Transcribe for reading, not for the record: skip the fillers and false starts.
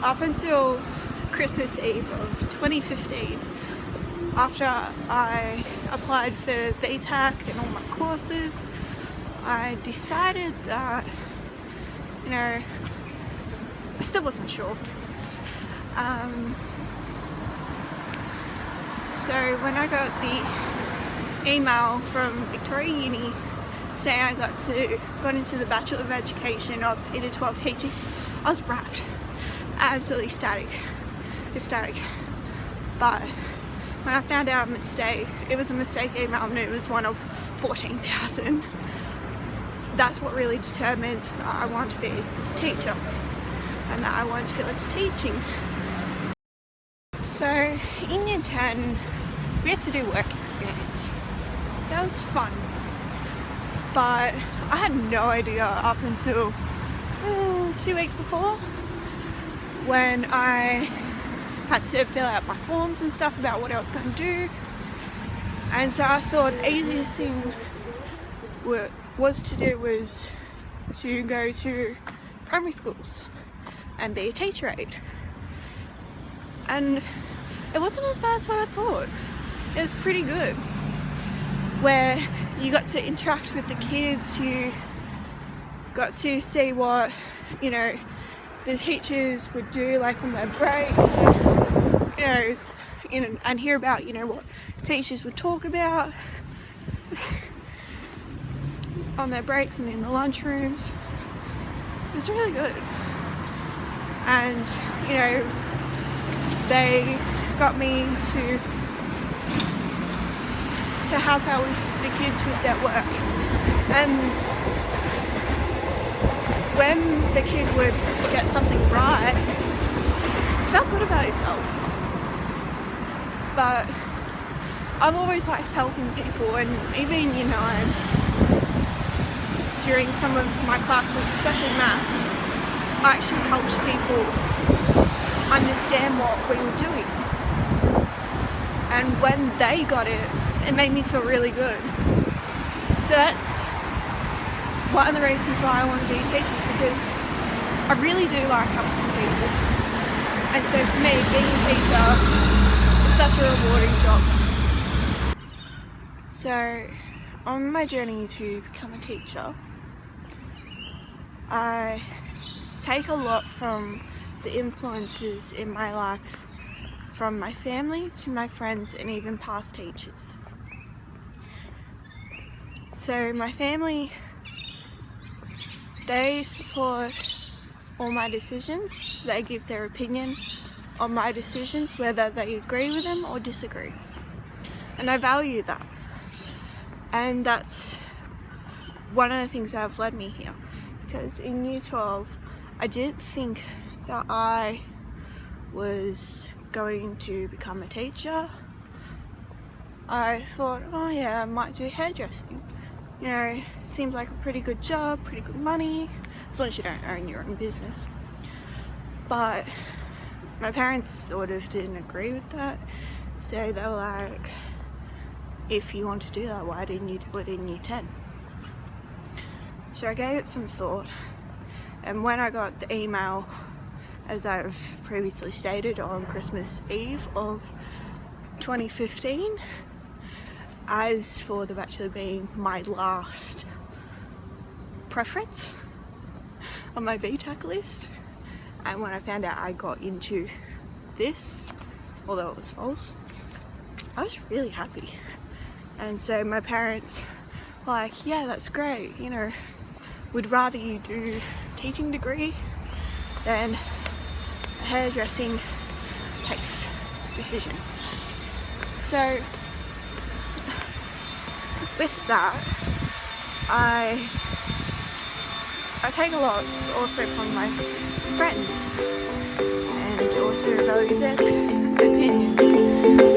up until Christmas Eve of 2015, after I applied for VTAC and all my courses, I decided that, I still wasn't sure. So when I got the email from Victoria Uni saying I got into the Bachelor of Education of P to 12 teaching, I was rapt, absolutely ecstatic. But when I found out it was a mistake email and it was one of 14,000. That's what really determined that I want to be a teacher and that I want to go into teaching. So in year 10, we had to do work experience. That was fun, but I had no idea up until 2 weeks before, when I had to fill out my forms and stuff about what I was going to do. And so I thought the easiest thing was to go to primary schools and be a teacher aide. And it wasn't as bad as what I thought. It was pretty good, where you got to interact with the kids, you got to see what, the teachers would do like on their breaks, and hear about, what teachers would talk about on their breaks and in the lunchrooms. It was really good. And, they got me to help out with the kids with their work. And when the kid would get something right, you felt good about yourself. But I've always liked helping people, and even, during some of my classes, especially maths, I actually helped people understand what we were doing. And when they got it, it made me feel really good. So that's one of the reasons why I want to be a teacher, is because I really do like helping people. And so for me, being a teacher is such a rewarding job. So on my journey to become a teacher, I take a lot from the influences in my life, from my family to my friends and even past teachers. So my family, they support all my decisions. They give their opinion on my decisions, whether they agree with them or disagree. And I value that. And that's one of the things that have led me here. Because in year 12, I didn't think that I was going to become a teacher. I thought, oh yeah, I might do hairdressing. Seems like a pretty good job, pretty good money, as long as you don't own your own business. But my parents sort of didn't agree with that. So they were like, if you want to do that, why didn't you do it in year 10? So I gave it some thought, and when I got the email, as I've previously stated, on Christmas Eve of 2015, as for the Bachelor being my last preference on my VTAC list, and when I found out I got into this, although it was false, I was really happy. And so my parents were like, yeah, that's great, we'd rather you do a teaching degree than a hairdressing TAFE decision. So with that, I take a lot also from my friends and also value their opinions.